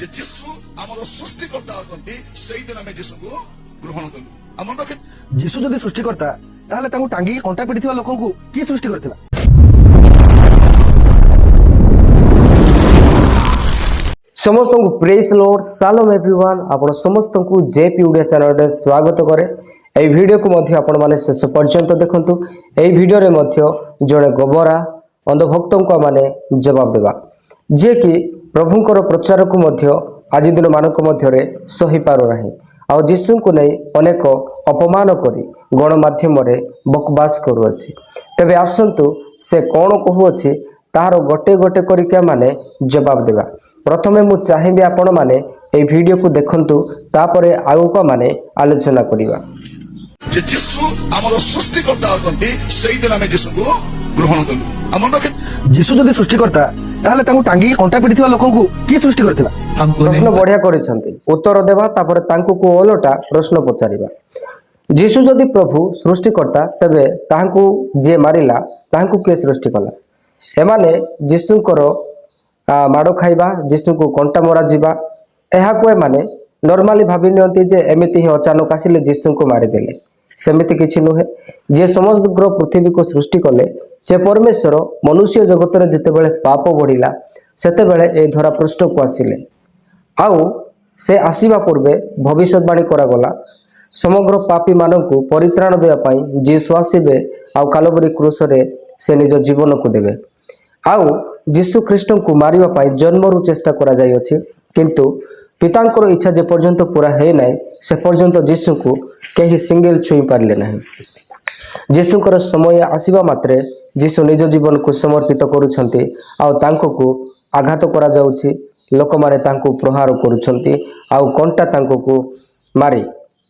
ଯେ ଯୀଶୁ ଆମର ସୃଷ୍ଟିକର୍ତ୍ତା ଅଟନ୍ତି ସେଇଦିନ ଆମେ ଯୀଶୁଙ୍କୁ ଗ୍ରହଣ କଲୁ। ଆମ ପାଖେ ଯୀଶୁ ଯଦି ସୃଷ୍ଟିକର୍ତ୍ତା ତାହେଲେ ତାଙ୍କୁ ଟାଙ୍ଗିକି କଣ୍ଟା ପିଟିଥିବା ଲୋକଙ୍କୁ କିଏ ସୃଷ୍ଟି କରିଥିଲା? समस्त को प्रेज लॉर्ड शालोम एवरीवन आपण समस्त को जेपी ओडिया चैनल रे स्वागत करे। ए वीडियो को मध्य आपण माने शेष पर्यंत देखंतु। ए वीडियो रे मध्य जणे गोबरा अंधभक्त को माने जवाब देबा जे कि प्रभुंकर प्रचार को मध्य आज दिन मानक मध्य रे सही पारो नाही आ यीशु को नै अनेक अपमान करी गणमाध्यम रे बकवास करू अछि। तबे आसंतु से कोन कहू अछि तार गोटे गोटे करिके माने जवाब देबा। प्रथमे मु चाहिबे आपण माने ए वीडियो को देखंतु तापरे आगुका माने आलोचना करिबा। जे ଯୀଶୁ ଆମର ସୃଷ୍ଟିକର୍ତ୍ତା ଅଟନ୍ତି ସେଇଦିନ ଆମେ ଯୀଶୁଙ୍କୁ ଗ୍ରହଣ କଲୁ। ଆମ ପାଖେ ଯୀଶୁ ଯଦି ସୃଷ୍ଟିକର୍ତ୍ତା ତାହେଲେ ତାଙ୍କୁ ଟାଙ୍ଗିକି କଣ୍ଟା ପିଟିଥିବା ଲୋକଙ୍କୁ କିଏ ସୃଷ୍ଟି କରିଥିଲା? प्रश्न बढ़िया करिसंती उत्तर देबा तापरे तांकु को ओलटा प्रश्न पचारिबा। यीशु जदि प्रभु सृष्टिकर्ता तबे तांकु जे मारिला तांकु के सृष्टि कला? एमाने यीशुकर माड़ खाइबा यीशु को कंटा मरा जीवा एहा को माने नॉर्मली भाबी नियंती जे एमिति ही अचानक आसिले यीशु को मारि देले। सेमिति किछि नुहे। जे समग्र पृथ्वी को सृष्टि कले से परमेश्वर मनुष्य जगत रे जेतेबेले पाप बढ़िला सेतेबेले ए धरा पृष्ठ को आसिले। आउ से आसीबा पूर्वे भविष्यवाणी करा गला समग्र पापी मानकु परित्राण देया पई यीशु आसीबे आउ कालवरी क्रूस रे से निज जीवन को देबे। आउ यीशु ख्रीष्ट को मारिबा पई जन्मरु चेष्टा करा जाय अछि किंतु पितांकर इच्छा जे पर्यंत पूरा हे नै से पर्यंत यीशु को केही सिंगल छुई पारले नाही। यीशुकर समय आसीबा मात्रे यीशु निज जीवन को समर्पित करूछंती आउ तांको को आघात करा जाउछि। लोक माने तांको प्रहार करूछंती आउ कंटा तांको को मारी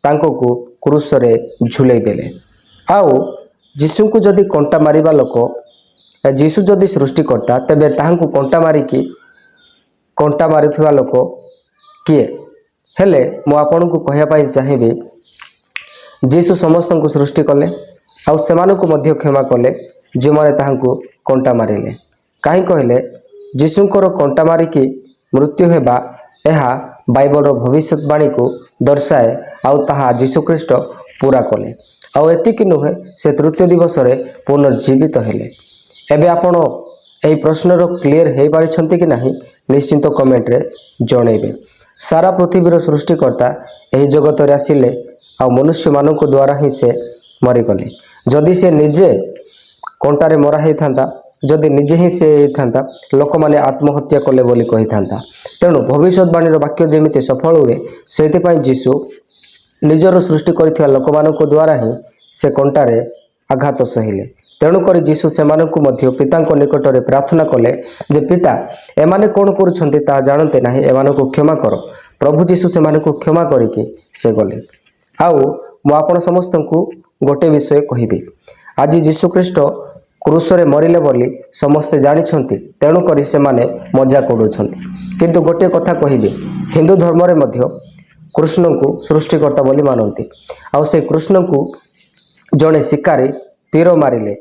तांको को क्रूस रे झुलै देले। आउ यीशु को जदी कंटा मारिबा लोक यीशु जदि सृष्टि करता तबे तांको कंटा मारी की कंटा मारुथुवा लोक किए? हेले मु आपन को कहया पई चाहिबे यीशु समस्त को सृष्टि कले आउ सेमान को मध्य क्षमा कले जे माने तांको कंटा मारिले। काहे कहले यीशुकर कंटा मारी की मृत्यु हेबा एहा बाइबल रो भविष्यवाणी को दर्शाए आउ ताहा यीशु ख्रीष्ट पूरा कले। आउ एतिकी नुहे से तृतीय दिवस रे पुनर्जीवित हेले। एबे आपण एही प्रश्न रो क्लियर हे पारिछंती कि नाही निश्चिंत कमेंट रे जणैबे। सारा पृथ्वी रो सृष्टिकर्ता एही जगत रे आसिले आ मनुष्य मानक द्वारा ही से मरि गले। जदि से निजे कंटारे मरा हे थांता जदि निजे ही से थांता लोक माने आत्महत्या कले बोली कहि थांता। तेणु भविष्यवाणी रो वाक्य जेमिति सफल हुए सेति पई यीशु निजरो सृष्टि करिथिया लोक मानक द्वारा ही से कंटारे आघात सहिले। तेणु करी यीशु सेमानकु मध्य पितांको निकट रे प्रार्थना कले जे पिता एमाने कोन करूछंती ता जानते नाही एमानकु क्षमा करो। प्रभु यीशु सेमानकु क्षमा करिके से गले। आउ मु आपण समस्तंकु गोटे विषय कहिबी। आज यीशु ख्रीष्ट क्रूस रे मरिले बोली समस्त जानि छंती तेणु करी से माने मजाक उडुछंती। किंतु गोटे कथा कहिबी हिंदू धर्म रे मध्य कृष्ण को सृष्टिकर्ता बोली मानंती। आउ से कृष्ण को जणे शिकारी तीर मारिले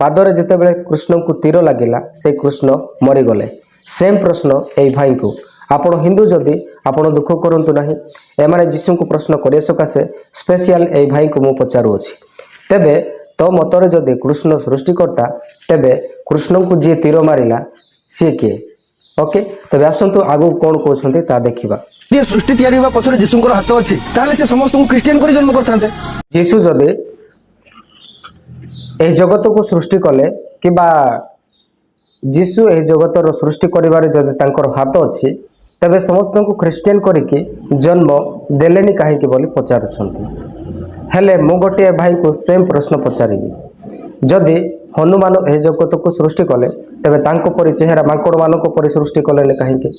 पादरे जेतेबेले कृष्ण को तीर लागिला से कृष्ण मरी गले। सेम प्रश्न एई भाई को आपण हिंदू जदि आपण दुख करंतु नाही एमाने यीशु को प्रश्न करे सकासे स्पेशल एई भाई को मु पचारु अछि। तेबे तो मतरे जदि कृष्ण सृष्टिकर्ता तेबे कृष्ण को जे तीर मारिला से के? ओके तबे आसंतु आगु कोन कहउछंती ता देखिबा। ये सृष्टि तैयारी होबा पछरे यीशुଙ୍କର हाथ अछि ताले से समस्त को क्रिश्चियन करी जन्म करथांते। यीशु जदि ए जगत को सृष्टि कले किबा यीशु ए जगत रो सृष्टि करिबारे जदि तांकर हाथ अछि तबे समस्त को क्रिश्चियन करिके जन्म देलेनी काहे कि बोली पचारुछंती। हेले मु गोटे भाई को सेम प्रश्न पचारिबी जदि हनुमान ए जगत को सृष्टि कले तबे तांको परि चेहरा मांकड़ मानक परि सृष्टि कलेनी काहे कि?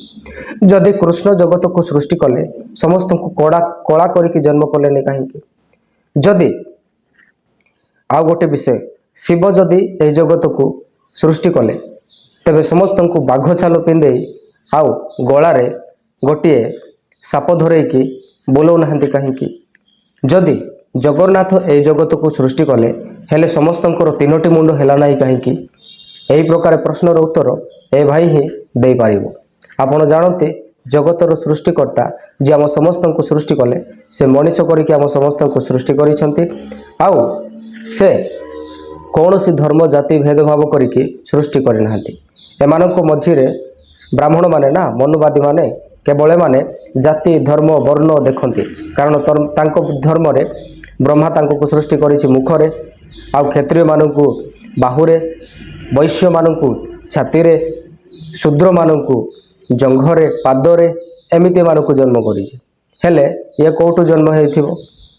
जदि कृष्ण जगत को सृष्टि कले समस्त को कड़ा कला करिके जन्म कलेनी काहे कि? जदि आ गोटे विषय शिव जदि ए जगत को सृष्टि कले तबे समस्त को बाघ छाल पिंदे आउ गलारे गोटे साप धरैकी बोलौ नाहंती काहे कि? जदि जगन्नाथ ए जगत को सृष्टि कले हेले समस्तंकर तीनोटी मुंड हेला नाही काहे कि? एही प्रकार प्रश्नर उत्तर ए भाई ही दे पारिबो। आपण जानते जगतर सृष्टिकर्ता जे आम समस्त को सृष्टि कले से मनीष करके आम समस्त को सृष्टि करिसेंती आउ से कौन सी धर्म जाति भेदभाव करके सृष्टि करना एमानक मझिरे ब्राह्मण माने ना मनुवादी माने केवल माने जाति धर्म वर्ण देखती कारण तांको धर्म रे ब्रह्मा तांको सृष्टि करिछि मुखरे आउ क्षत्रिय मानकु बाहुरे वैश्य मानकु छाती रे शूद्र मानकु जंघरे पादरे एमिति मानकु जन्म करिछि हेले ये कोठु जन्म हेथिबो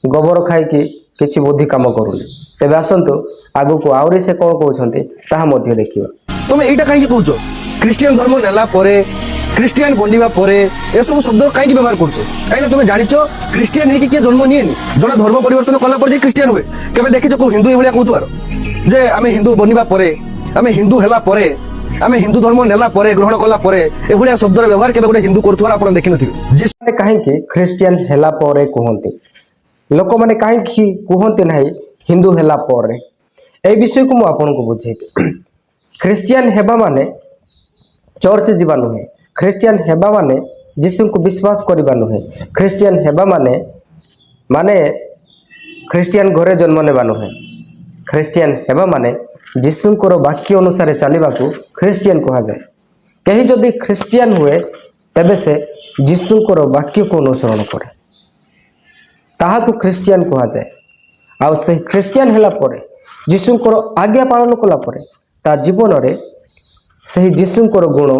गोबर खाइकी किछि बुद्धि काम करूनी तेबे आसंतु आगु को आउरी से कोन कहउछंती ताहा मध्ये देखिबा तुम एटा काहे कहउछो क्रिश्चियन धर्म नेला परे क्रिश्चियन बनिबा परे ए सब शब्द काहे व्यवहार करछो काहे तुम जानिछो क्रिश्चियन हे के जन्म निएनी जणा धर्म परिवर्तन कला पर जे क्रिश्चियन हुए केबे देखिछो को हिंदू एभलिया कहउतुआर जे आमे हिंदू बनिबा परे आमे हिंदू हेला परे आमे हिंदू धर्म नेला परे ग्रहण कला परे एभलिया शब्दर व्यवहार केबे गोटे हिंदू करथुआर आपण देखि नथिबे जिसने काहे कि क्रिश्चियन हेला परे कहंती लोक माने काहे कि कहंती नाही हिंदू हेला परे ए विषय को मु आपण को बुझेबी क्रिश्चियन हेबा माने चर्च जीवा नुहे क्रिश्चियन हेबा माने यीशु को विश्वास करबा नुहे क्रिश्चियन हेबा माने माने क्रिश्चियन घरे जन्म नेबा नुहे क्रिश्चियन हेबा माने यीशु को वाक्य अनुसार चलवा को क्रिश्चियन कहा जाए कहीं जदि क्रिश्चियन हुए तेबे से यीशु को वाक्य को अनुसरण करे ताहा को क्रिश्चियन कहा जाए आ से क्रिश्चियन हेला परे यीशु को आज्ञा पालन कला परे ता जीवन रे से यीशु को गुण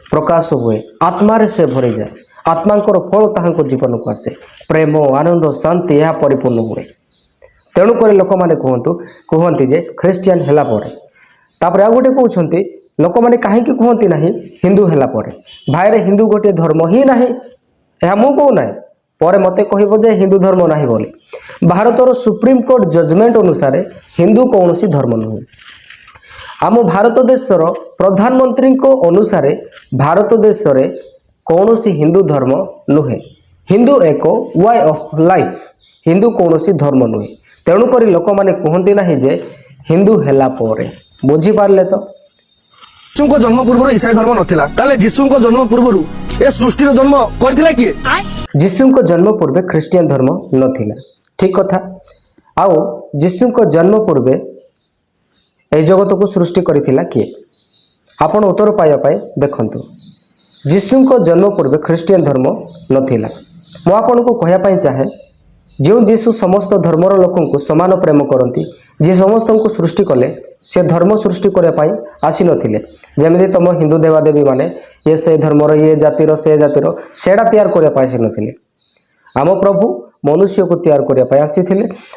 प्रकाश हुए आत्मा रे से भरी जाए आत्मा फल ताहां जीवन को आसे प्रेम आनंद शांति यह परिपूर्ण हुए तेणुक लोक मैंने कहते जे क्रिश्चियन हेला परे तापर आ गोटे कहते लोक मैंने कहीं कहती ना हिंदू हेला परे भाईरे हिंदू गोटे धर्म ही ना यह मु कहूना पर मते कहब जे हिंदू धर्म ना बोली भारतर सुप्रीम कोर्ट जजमेंट अनुसार हिंदू कौन सी धर्म नुहे आम भारत देशर प्रधानमंत्री अनुसार भारत देश रे कौन सी हिंदू धर्म नुहे हिंदू एक वे ऑफ लाइफ हिंदू कौन सी धर्म नुहे तेणुक लोक मैंने कहते ना जे हिंदू हेला परे बुझी पारले तो यीशु को जन्म पूर्व ईसाई धर्म नथिला ताले यीशु को जन्म पूर्व ए सृष्टि जन्म करथिला किए यीशु को जन्म पूर्वे क्रिश्चियन धर्म नथिला ठीक कथा आउ यीशु को जन्म पूर्वे ए जगत को सृष्टि करिथिला किए आपण उत्तर पाइबा पाए देखंतु यीशु को जन्म पूर्वे क्रिश्चियन धर्म नथिला मु आपण को कहया पाए चाहे जो यीशु समस्त धर्मर लोकों को समान प्रेम करती जी समस्त को सृष्टि कले से धर्म सृष्टि करने आसी नथिले जमी तुम हिंदू देवादेवी माने ये से धर्मर ये जातिर से जातिर सेटा तैयार करने आसी नथिले आम प्रभु मनुष्य को तैयार करने आसी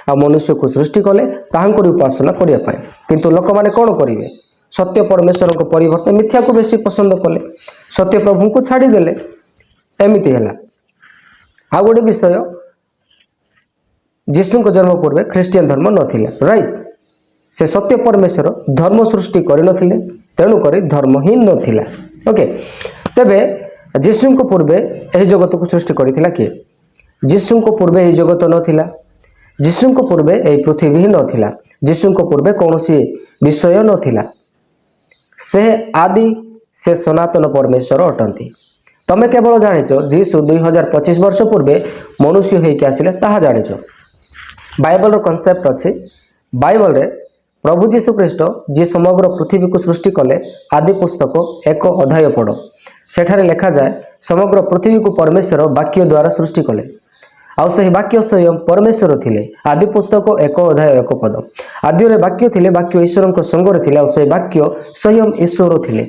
आ मनुष्य को सृष्टि कले ताहांकर उपासना करने किंतु लोक माने कौन करेंगे सत्य परमेश्वर को परिवर्तन मिथ्या को बेसी पसंद कले सत्य प्रभु को छाड़ीदेले एमती है आ गोटे विषय यीशु को जन्म पूर्वे क्रिश्चियन धर्म नथिला राइट से सत्य परमेश्वर धर्म सृष्टि कर नथिले तेणुक धर्म ही नथिला ओके तेबे यीशु को पूर्वे एही जगत को सृष्टि करिथिला किए यीशु को पूर्वे एही जगत नथिला यीशु को पूर्वे एही पृथ्वी ही नथिला यीशु को पूर्वे कौनसी विषय नथिला से आदि से सनातन परमेश्वर अटंती तमे केवल जानिच यीशु 2025 वर्ष पूर्वे मनुष्य होइके आसिले ताहा जानिच बाइबल कनसेप्ट अच्छे बाइबल रे प्रभु जीशु ख्रीस्ट जी समग्र पृथ्वी को सृष्टि कले आदि पुस्तक एक अध्याय पढ़ सेठारे लिखा जाए समग्र पृथ्वी को परमेश्वर वाक्य द्वारा सृष्टि कले आउ से वाक्य स्वयं परमेश्वर थिले आदि पुस्तक एक अध्याय एक पद आदि रे वाक्य थिले वाक्य ईश्वर संगरे थिले से वाक्य स्वयं ईश्वर थिले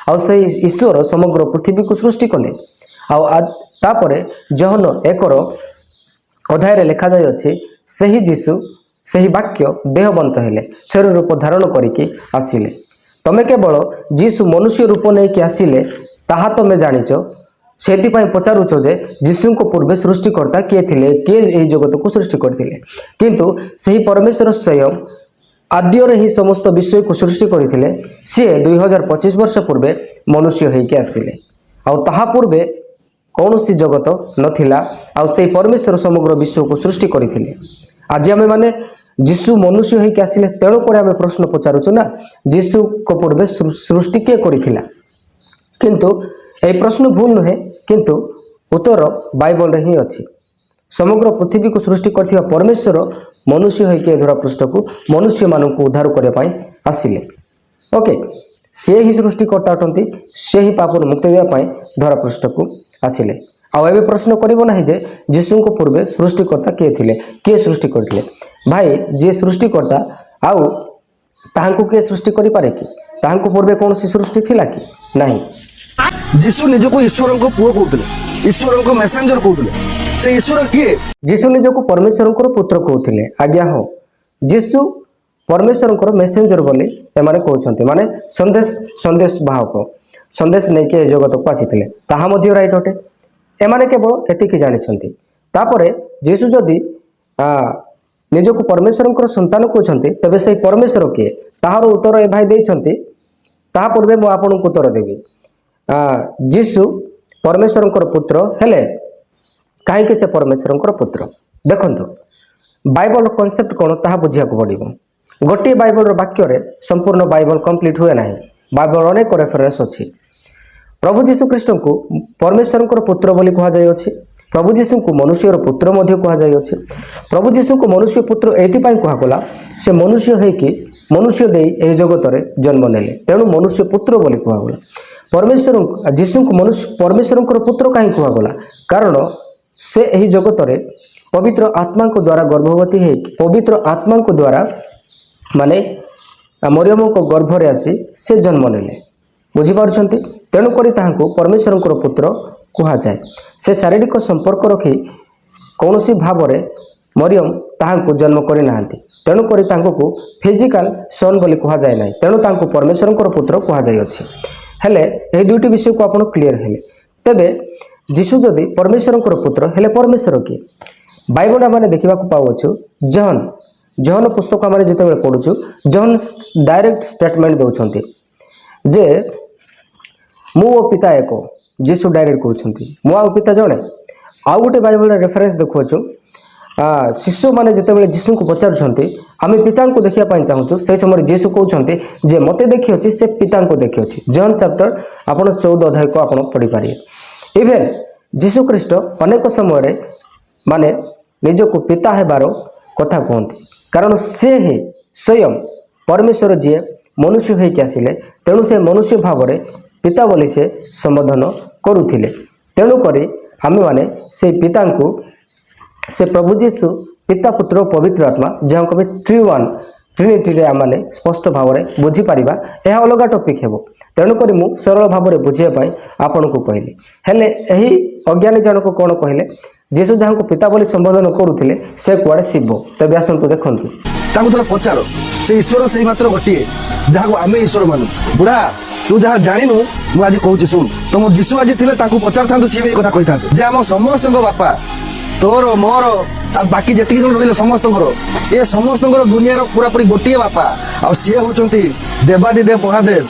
आउ से ईश्वर समग्र पृथ्वी को सृष्टि कले आउ जहन एकर अध्याय लिखा जाय अछि सही जीशु सही वाक्य देहबंत हेले शरीर रूप धारण करिके आसिले तमे केवल जीशु मनुष्य रूप नहीं कि आसिले ताहा तमे जानिच सेति पय पचारुच जे जीशु को पूर्वे सृष्टिकर्ता किए थिले किए एही जगत को सृष्टि करथिले किंतु सही परमेश्वर स्वयं आद्य ही समस्त विषय को सृष्टि करथिले से 2025 वर्ष पूर्वे मनुष्य होइके आसिले आ ताहा पूर्वे कौन सी जगत नथिला आ से परमेश्वर समग्र विश्व को सृष्टि करथिले आज आम माने जीशु मनुष्य होइके आसिले तेणु पर आम प्रश्न पचारुछु ना जीशु को पूर्वे सृष्टि किए करथिला किंतु ए प्रश्न भूल नुहे किंतु उत्तर बाइबल रे ही अछि। समग्र पृथ्वी को सृष्टि करथिबा परमेश्वर मनुष्य होइके धरा पृष्ठ को मनुष्य मानक उद्धार करने पाई आसिले। ओके, से ही सृष्टिकर्ता अटंती, से ही पापରୁ मुक्ति देवा पाई धरा पृष्ठ को आसिले। आउ एबे प्रश्न करिवो नाही जे यीशु को पूर्वे सृष्टिकर्ता किए थिले, किए सृष्टि करथिले। भाई जे सृष्टिकर्ता आउ ताहांको किए सृष्टि करि पारे कि? ताहांको पूर्वे कौन सी सृष्टि थिला कि? नहीं। ଯୀଶୁ ନିଜକୁ ଈଶ୍ୱରଙ୍କ ପୁଅ କହୁଥିଲେ, ଈଶ୍ୱରଙ୍କ ମେସେଞ୍ଜର କହୁଥିଲେ। ସେ ଈଶ୍ୱର କିଏ? ଯୀଶୁ ନିଜକୁ ପରମେଶ୍ୱରଙ୍କର ପୁତ୍ର କହୁଥିଲେ। ଆଜ୍ଞା ହଁ, ଯୀଶୁ ପରମେଶ୍ୱରଙ୍କର ମେସେଞ୍ଜର ବୋଲି ଏମାନେ କହୁଛନ୍ତି, ମାନେ ସନ୍ଦେଶ ବାହକ, ସନ୍ଦେଶ ନେଇକି ଏ ଜଗତକୁ ଆସିଥିଲେ। ତାହା ମଧ୍ୟ ରାଇଟ୍ ଅଟେ। ଏମାନେ କେବଳ ଏତିକି ଜାଣିଛନ୍ତି। ତାପରେ ଯୀଶୁ ଯଦି ନିଜକୁ ପରମେଶ୍ୱରଙ୍କର ସନ୍ତାନ କହୁଛନ୍ତି, ତେବେ ସେହି ପରମେଶ୍ୱର କିଏ? ତାହାର ଉତ୍ତର ଏ ଭାଇ ଦେଇଛନ୍ତି। ତାହା ପୂର୍ବେ ମୁଁ ଆପଣଙ୍କୁ ଉତ୍ତର ଦେବି। ଯୀଶୁ ପରମେଶ୍ୱରଙ୍କର ପୁତ୍ର ହେଲେ କାହିଁକି ସେ ପରମେଶ୍ୱରଙ୍କର ପୁତ୍ର? ଦେଖନ୍ତୁ, ବାଇବଲ କନସେପ୍ଟ କ'ଣ ତାହା ବୁଝିବାକୁ ପଡ଼ିବ। ଗୋଟିଏ ବାଇବଲର ବାକ୍ୟରେ ସମ୍ପୂର୍ଣ୍ଣ ବାଇବଲ କମ୍ପ୍ଲିଟ୍ ହୁଏ ନାହିଁ। ବାଇବଲ ଅନେକ ରେଫରେନ୍ସ ଅଛି। ପ୍ରଭୁ ଯୀଶୁଖ୍ରୀଷ୍ଟଙ୍କୁ ପରମେଶ୍ୱରଙ୍କର ପୁତ୍ର ବୋଲି କୁହାଯାଇଅଛି। ପ୍ରଭୁ ଯୀଶୁଙ୍କୁ ମନୁଷ୍ୟର ପୁତ୍ର ମଧ୍ୟ କୁହାଯାଇଅଛି। ପ୍ରଭୁ ଯୀଶୁଙ୍କୁ ମନୁଷ୍ୟ ପୁତ୍ର ଏଇଥିପାଇଁ କୁହାଗଲା, ସେ ମନୁଷ୍ୟ ହେଇକି ମନୁଷ୍ୟ ଦେଇ ଏହି ଜଗତରେ ଜନ୍ମ ନେଲେ, ତେଣୁ ମନୁଷ୍ୟ ପୁତ୍ର ବୋଲି କୁହାଗଲା। ଯୀଶୁଙ୍କୁ ପରମେଶ୍ୱରଙ୍କର ପୁତ୍ର କାହିଁ କୁହାଗଲା? କାରଣ ସେ ଏହି ଜଗତରେ ପବିତ୍ର ଆତ୍ମାଙ୍କ ଦ୍ୱାରା ଗର୍ଭବତୀ ହେଇକି, ପବିତ୍ର ଆତ୍ମାଙ୍କ ଦ୍ୱାରା ମାନେ ମରିୟମଙ୍କ ଗର୍ଭରେ ଆସି ସେ ଜନ୍ମ ନେଲେ। ବୁଝିପାରୁଛନ୍ତି? ତେଣୁକରି ତାହାଙ୍କୁ ପରମେଶ୍ୱରଙ୍କର ପୁତ୍ର କୁହାଯାଏ। ସେ ଶାରୀରିକ ସମ୍ପର୍କ ରଖି କୌଣସି ଭାବରେ ମରିୟମ ତାହାଙ୍କୁ ଜନ୍ମ କରିନାହାନ୍ତି। ତେଣୁକରି ତାଙ୍କୁ ଫିଜିକାଲ ସନ୍ ବୋଲି କୁହାଯାଏ ନାହିଁ। ତେଣୁ ତାଙ୍କୁ ପରମେଶ୍ୱରଙ୍କର ପୁତ୍ର କୁହାଯାଇଅଛି। ହେଲେ ଏହି ଦୁଇଟି ବିଷୟକୁ ଆପଣ କ୍ଲିୟର ହେଲେ। ତେବେ ଯୀଶୁ ଯଦି ପରମେଶ୍ୱରଙ୍କର ପୁତ୍ର ହେଲେ ପରମେଶ୍ୱର କିଏ? ବାଇବଲ ଆମେ ଦେଖିବାକୁ ପାଉଛୁ, ଜହନ ପୁସ୍ତକ ଆମେ ଯେତେବେଳେ ପଢୁଛୁ, ଜହନ ଡାଇରେକ୍ଟ ଷ୍ଟେଟମେଣ୍ଟ ଦେଉଛନ୍ତି ଯେ ମୁଁ ଓ ପିତା ଏକ। ଯୀଶୁ ଡାଇରେକ୍ଟ କହୁଛନ୍ତି ମୁଁ ଆଉ ପିତା ଜଣେ। ଆଉ ଗୋଟେ ବାଇବଲରେ ରେଫରେନ୍ସ ଦେଖୁଅଛୁ, ଶିଶୁମାନେ ଯେତେବେଳେ ଯୀଶୁଙ୍କୁ ପଚାରୁଛନ୍ତି ଆମେ ପିତାଙ୍କୁ ଦେଖିବା ପାଇଁ ଚାହୁଁଛୁ, ସେହି ସମୟରେ ଯୀଶୁ କହୁଛନ୍ତି ଯେ ମୋତେ ଦେଖିଅଛି ସେ ପିତାଙ୍କୁ ଦେଖିଅଛି। ଜହନ ଚାପ୍ଟର ଆପଣ 14 ଅଧ୍ୟାୟକୁ ଆପଣ ପଢ଼ିପାରିବେ। ଇଭେନ୍ ଯୀଶୁଖ୍ରୀଷ୍ଟ ଅନେକ ସମୟରେ ମାନେ ନିଜକୁ ପିତା ହେବାର କଥା କୁହନ୍ତି, କାରଣ ସେ ହିଁ ସ୍ୱୟଂ ପରମେଶ୍ୱର ଯିଏ ମନୁଷ୍ୟ ହେଇକି ଆସିଲେ, ତେଣୁ ସେ ମନୁଷ୍ୟ ଭାବରେ ପିତା ବୋଲି ସେ ସମ୍ବୋଧନ କରୁଥିଲେ। ତେଣୁକରି ଆମେମାନେ ସେଇ ପିତାଙ୍କୁ, ସେ ପ୍ରଭୁ ଯୀଶୁ ପିତା ପୁତ୍ର ପବିତ୍ର ଆତ୍ମା, ଯାହାକୁ ଆମେ ଟ୍ରିନିଟିରେ ଆମେ ସ୍ପଷ୍ଟ ଭାବରେ ବୁଝିପାରିବା। ଏହା ଅଲଗା ଟପିକ୍ ହେବ। ତେଣୁକରି ମୁଁ ସରଳ ଭାବରେ ବୁଝିବା ପାଇଁ ଆପଣଙ୍କୁ କହିଲି। ହେଲେ ଏହି ଅଜ୍ଞାନୀ ଜଣକ କ'ଣ କହିଲେ? ଯୀଶୁ ଯାହାଙ୍କୁ ପିତା ବୋଲି ସମ୍ବୋଧନ କରୁଥିଲେ ସେ କୁଆଡ଼େ ଶିବ? ତେବେ ଆସନ୍ତୁ ଦେଖନ୍ତୁ। ତାଙ୍କୁ ଥରେ ପଚାର, ସେ ଈଶ୍ୱର ସେଇ ମାତ୍ର ଗୋଟିଏ ଯାହାକୁ ଆମେ ଈଶ୍ୱର ମାନୁ। ବୁଢା, ତୁ ଯାହା ଜାଣିନୁ ମୁଁ ଆଜି କହୁଛି ଶୁଣ। ତମ ଯୀଶୁ ଆଜି ଥିଲେ ତାଙ୍କୁ ପଚାରିଥାନ୍ତୁ, ସିଏ ବି ଏ କଥା କହିଥାନ୍ତେ ଯେ ଆମ ସମସ୍ତଙ୍କ ବାପା, ତୋର ମୋର ଆଉ ବାକି ଯେତିକି ଜଣ ରହିଲେ ସମସ୍ତଙ୍କର, ଏ ସମସ୍ତଙ୍କର ଦୁନିଆର ପୁରାପୁରି ଗୋଟିଏ ବାପା, ଆଉ ସିଏ ହଉଛନ୍ତି ଦେବାଦିଦେବ ମହାଦେବ।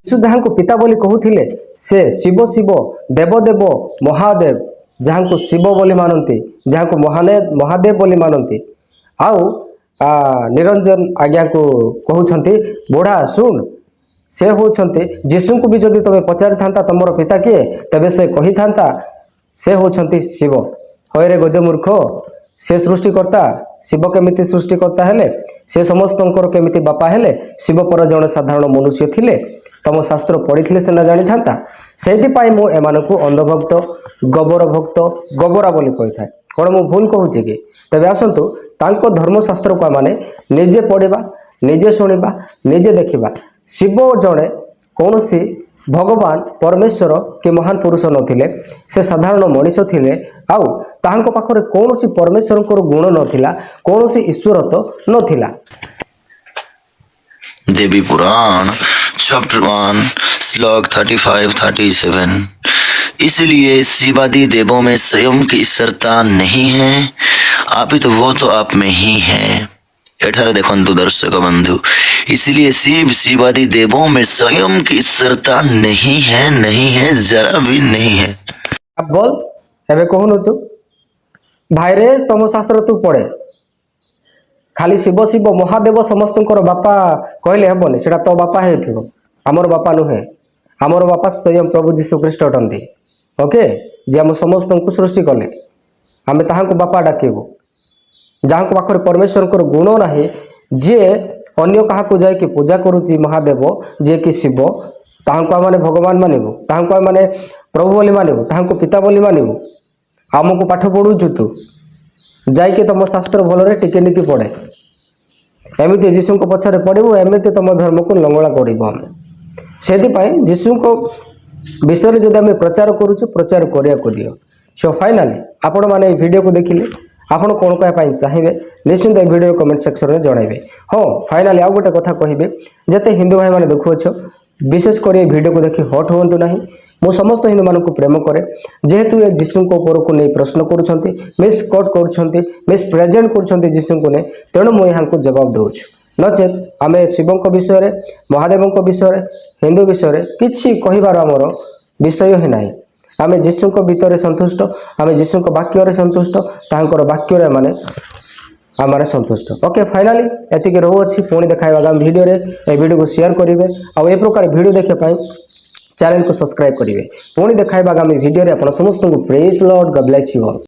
ଯୀଶୁ ଯାହାଙ୍କୁ ପିତା ବୋଲି କହୁଥିଲେ ସେ ଶିବ ଶିବ, ଦେବ ଦେବ, ମହାଦେବ, ଯାହାଙ୍କୁ ଶିବ ବୋଲି ମାନନ୍ତି, ଯାହାଙ୍କୁ ମହାଦେବ ବୋଲି ମାନନ୍ତି। ଆଉ ନିରଞ୍ଜନ ଆଜ୍ଞାକୁ କହୁଛନ୍ତି ବୁଢା ଶୁଣ, ସେ ହେଉଛନ୍ତି ଯୀଶୁଙ୍କୁ ବି ଯଦି ତମେ ପଚାରିଥାନ୍ତା ତମର ପିତା କିଏ, ତେବେ ସେ କହିଥାନ୍ତା ସେ ହେଉଛନ୍ତି ଶିବ। ହଇରେ ଗଜମୂର୍ଖ, ସେ ସୃଷ୍ଟିକର୍ତ୍ତା। ଶିବ କେମିତି ସୃଷ୍ଟିକର୍ତ୍ତା ହେଲେ? ସେ ସମସ୍ତଙ୍କର କେମିତି ବାପା ହେଲେ? ଶିବ ପର ଜଣେ ସାଧାରଣ ମନୁଷ୍ୟ ଥିଲେ। ତମ ଶାସ୍ତ୍ର ପଢ଼ିଥିଲେ ସିନା ଜାଣିଥାନ୍ତା। ସେଇଥିପାଇଁ ମୁଁ ଏମାନଙ୍କୁ ଅନ୍ଧଭକ୍ତ, ଗୋବର ଭକ୍ତ, ଗୋବରା ବୋଲି କହିଥାଏ। କ'ଣ ମୁଁ ଭୁଲ କହୁଛି କି? ତେବେ ଆସନ୍ତୁ ତାଙ୍କ ଧର୍ମଶାସ୍ତ୍ରକୁ ଆମେ ନିଜେ ପଢ଼ିବା, ନିଜେ ଶୁଣିବା, ନିଜେ ଦେଖିବା। ଶିବ ଜଣେ କୌଣସି ଭଗବାନ ପରମେଶ୍ୱର କି ମହାନ ପୁରୁଷ ନଥିଲେ, ସେ ସାଧାରଣ ମଣିଷ ଥିଲେ। ଆଉ ତାହାଙ୍କ ପାଖରେ କୌଣସି ପରମେଶ୍ୱରଙ୍କର ଗୁଣ ନଥିଲା, କୌଣସି ଈଶ୍ୱରତ୍ଵ ନଥିଲା। देवी पुराण चैप्टर 1 श्लोक 35-37। इसलिए शिवादि देवों में स्वयं की ईश्वरता नहीं है, अपितु वो तो आप में ही है। एठारे देखंतु दर्शक बंधु, इसलिए शिवादि देवों में स्वयं की ईश्वरता नहीं है, जरा भी नहीं है। अब बोल एबे कहनु तू भाई रे, तम शास्त्र तू पढ़े। खाली शिव शिव महादेव समस्तଙ୍କର ବାପା କହିଲେ ହେବନି, ସେଟା ତ ବାପା ହେଇଥିବ, ଆମର ବାପା ନୁହେଁ। आमर बापा स्वयं प्रभु जीशु ख्रीस्ट अटंती ओके जे आम समस्त को सृष्टि कले आम ताहां बापा डाकबू जहाँ पाखरे परमेश्वर गुण ना जे अन्य क्या जाकि पूजा करुच्ची महादेव जे कि शिव ताहां आम भगवान मानबू ताहां आम प्रभु बोली मानबू ताहां पिता बोली मानबू आमको पाठ पढ़ुचु तू जाकि तुम शास्त्र भलरे टिके निकी पढ़े एमती जीशु पछरे पढ़ू एमती तुम धर्म को लंगड़ा कर से जीशु विषय में जब आम प्रचार करुचु प्रचार करिया को दियो। सो फाइनाली आपण मैंने वीडियो को देखिले आपण कौन कहना चाहिए निश्चिंत वीडियो कमेंट सेक्शन में जनइबे। हाँ फाइनाली आउ गोटे कथा कहे जिते हिंदू भाई मैंने देखुच विशेषकर ये वीडियो को देखि हट हूँ ना मु समस्त हिंदू मान प्रेम करे जेहेतु ये जीशु उपर को नहीं प्रश्न करुँच मिस कट कर मिस प्रेजेंट कर जीशु को नहीं तेणु मुझे यहाँ को जवाब दूँ नचेत आम शिव विषय महादेव विषय हिंदू विषय किसी कहबार आमर विषय ही ना आम जीशु भितर सन्तुष्ट आम जीशु वाक्य सन्तुष्ट तांकर वाक्य माने आम सन्तुष्ट। ओके फाइनाली एतिक रोचे पुणी देखा आगामी वीडियो रे वीडियो को शेयर करेंगे आउ ए प्रकार वीडियो देखा चैनल को सब्सक्राइब करेंगे पुणी देखा आगामी वीडियो रे आप समस्त को praise Lord God bless you all.